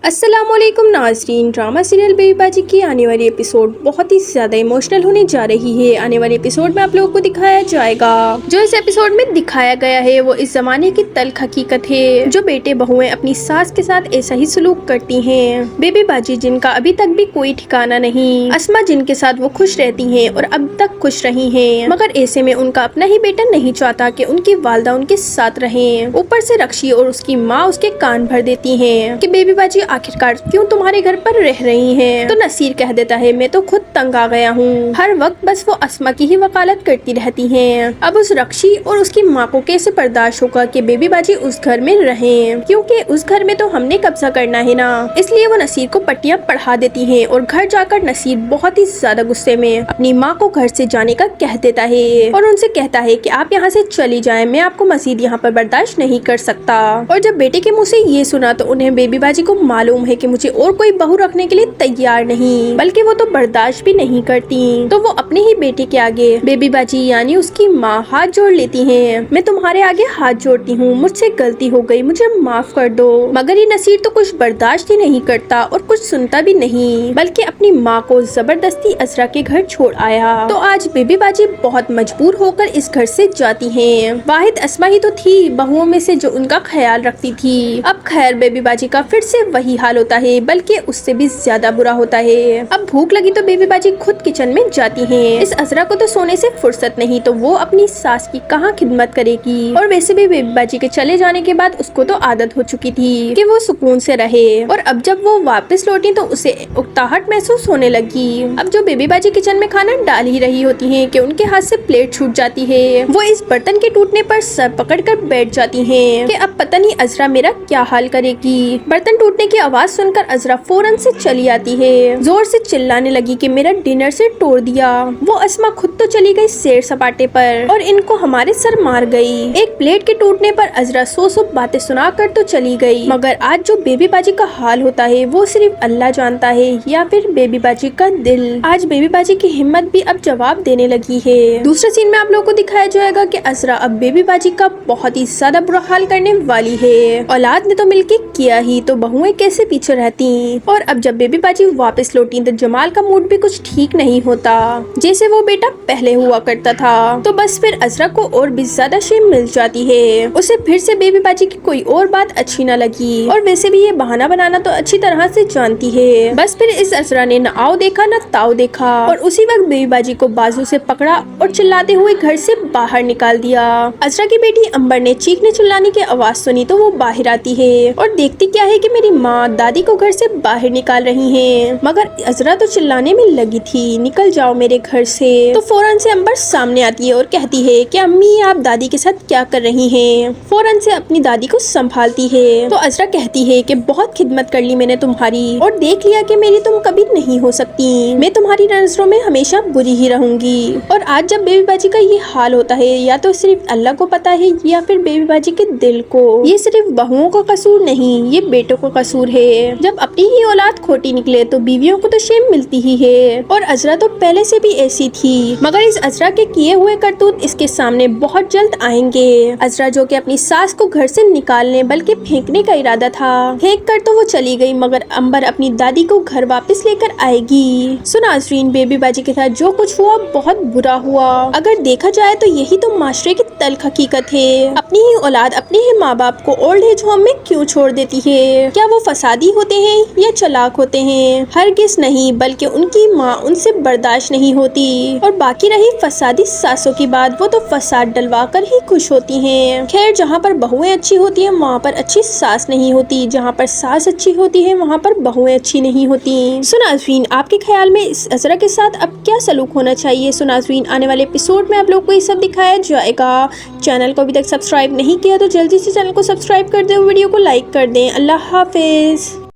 अस्सलाम वालेकुम नाज़रीन, ड्रामा सीरियल बेबी बाजी की आने वाली एपिसोड बहुत ही ज़्यादा इमोशनल होने जा रही है। आने वाले एपिसोड में आप लोगों को दिखाया जाएगा, जो इस एपिसोड में दिखाया गया है वो इस जमाने की तल्ख हकीकत है, जो बेटे बहुएं अपनी सास के साथ ऐसा ही सलूक करती हैं। बेबी बाजी जिनका अभी तक भी कोई ठिकाना नहीं, अस्मा जिनके साथ वो खुश रहती हैं और अब तक खुश रही हैं, मगर ऐसे में उनका अपना ही बेटा नहीं चाहता कि उनकी वालदा उनके साथ रहें। ऊपर से रक्षी और उसकी माँ उसके कान भर देती हैं कि बेबी बाजी आखिरकार क्यों तुम्हारे घर पर रह रही हैं? तो नसीर कह देता है मैं तो खुद तंग आ गया हूँ, हर वक्त बस वो अस्मा की ही वकालत करती रहती हैं। अब उस रक्षी और उसकी माँ को कैसे बर्दाश्त होगा कि बेबी बाजी उस घर में रहें, क्योंकि उस घर में तो हमने कब्जा करना है ना। इसलिए वो नसीर को पट्टियाँ पढ़ा देती हैं और घर जाकर नसीर बहुत ही ज्यादा गुस्से में अपनी माँ को घर से जाने का कह देता है और उनसे कहता है कि आप यहाँ से चली जाएं, मैं आपको मजीद यहाँ पर बर्दाश्त नहीं कर सकता। और जब बेटे के मुँह से ये सुना तो उन्हें बेबी बाजी को मालूम है कि मुझे और कोई बहू रखने के लिए तैयार नहीं, बल्कि वो तो बर्दाश्त भी नहीं करती। तो वो अपने ही बेटे के आगे बेबी बाजी यानी उसकी माँ हाथ जोड़ लेती हैं। मैं तुम्हारे आगे हाथ जोड़ती हूँ, मुझसे गलती हो गई, मुझे माफ कर दो। मगर ये नसीर तो कुछ बर्दाश्त ही नहीं करता और कुछ सुनता भी नहीं, बल्कि अपनी माँ को जबरदस्ती अजरा के घर छोड़ आया। तो आज बेबी बाजी बहुत मजबूर होकर इस घर से जाती है। वाहिद अस्मा ही तो थी बहुओं में से जो उनका ख्याल रखती थी। अब खैर बेबी बाजी का फिर से वही हाल होता है, बल्कि उससे भी ज्यादा बुरा होता है। अब भूख लगी तो बेबी बाजी खुद किचन में जाती है। इस अजरा को तो सोने से फुर्सत नहीं, तो वो अपनी सास की कहाँ खिदमत करेगी। और वैसे भी बेबी बाजी के चले जाने के बाद उसको तो आदत हो चुकी थी कि वो सुकून से रहे, और अब जब वो वापस लौटी तो उसे उकताहट महसूस होने लगी। अब जो बेबी बाजी किचन में खाना डाल ही रही होती है कि उनके हाथ से प्लेट छूट जाती है। वो इस बर्तन के टूटने पर सर पकड़कर बैठ जाती हैं कि अब पता नहीं अजरा मेरा क्या हाल करेगी। बर्तन टूटने की आवाज सुनकर अजरा फौरन से चली आती है, जोर से चिल्लाने लगी कि मेरा डिनर से तोड़ दिया। वो अस्मा खुद तो चली गई सैर सपाटे पर और इनको हमारे सर मार गई। एक प्लेट के टूटने पर अजरा सौ बातें सुनाकर तो चली गई, मगर आज जो बेबी बाजी का हाल होता है वो सिर्फ अल्लाह जानता है, या फिर बेबी बाजी का दिल। आज बेबी बाजी की हिम्मत भी अब जवाब देने लगी है। दूसरे सीन में आप लोगों को दिखाया जाएगा कि अजरा अब बेबी बाजी का बहुत ही ज्यादा बुरा हाल करने वाली है। औलाद ने तो मिलके किया ही, तो बहुएं कैसे पीछे रहती। और अब जब बेबी बाजी वापस लौटी तो जमाल का मूड भी कुछ ठीक नहीं होता, जैसे वो बेटा पहले हुआ करता था। तो बस फिर अजरा को और भी ज्यादा शेम मिल जाती है। उसे फिर से बेबी बाजी की कोई और बात अच्छी न लगी, और वैसे भी ये बहाना बनाना तो अच्छी तरह से जानती है। बस फिर इस अजरा ने न आओ देखा न ताओ देखा, और उसी वक्त बेबी बाजी को बाजू से पकड़ा और चिल्लाते हुए घर से बाहर निकाल दिया। अजरा की बेटी अंबर ने चीखने चिल्लाने की आवाज सुनी तो वो बाहर आती है और देखती क्या है कि मेरी माँ दादी को घर से बाहर निकाल रही हैं। मगर अजरा तो चिल्लाने में लगी थी, निकल जाओ मेरे घर से। तो फौरन से अंबर सामने आती है और कहती है कि अम्मी आप दादी के साथ क्या कर रही हैं? फौरन से अपनी दादी को संभालती है। तो अजरा कहती है कि बहुत खिदमत कर ली मैंने तुम्हारी, और देख लिया कि मेरी तुम कभी नहीं हो सकती, मैं तुम्हारी नजरों में हमेशा बुरी ही रहूंगी। और आज जब बेबी बाजी का ये हाल होता है, या तो सिर्फ अल्लाह को पता है या फिर बेबी बाजी के दिल को। ये सिर्फ बहुओं का कसूर नहीं, ये बेटों का कसूर है। जब अपनी ही औलाद खोटी निकले तो बीवियों को तो शेम मिलती ही है, और अजरा तो पहले से भी ऐसी थी। मगर इस अजरा के किए हुए करतूत इसके सामने बहुत जल्द आएंगे। अजरा जो कि अपनी सास को घर से निकालने बल्कि फेंकने का इरादा था, फेंक कर तो वो चली गई, मगर अंबर अपनी दादी को घर वापस लेकर आएगी। सो नाज़रीन, बेबी बाजी के साथ जो कुछ हुआ बहुत बुरा हुआ। अगर देखा जाए तो यही तो माशरे की तल्ख हकीकत है। अपनी ही औलाद अपने ही माँ बाप को ओल्ड एज होम में क्यों छोड़ देती है? क्या वो फसादी होते हैं या चालाक होते हैं? हरगिज़ नहीं, बल्कि उनकी माँ उनसे बर्दाश्त नहीं होती। और बाकी रही फसादी सासों की बात, वो तो फसाद डलवा कर ही खुश होती हैं। खैर, जहाँ पर बहुएं अच्छी होती हैं वहाँ पर अच्छी सास नहीं होती, जहाँ पर सास अच्छी होती है वहाँ पर बहुएं अच्छी नहीं होती। सो नाज़रीन, आपके ख्याल में इस अजरा के साथ अब क्या सलूक होना चाहिए? सो नाज़रीन, आने वाले एपिसोड में आप लोग को ये सब दिखाया जाएगा। चैनल को अभी तक सब्सक्राइब नहीं किया तो जल्दी से चैनल को सब्सक्राइब कर दें, वीडियो को लाइक कर दें। अल्लाह हाफिज।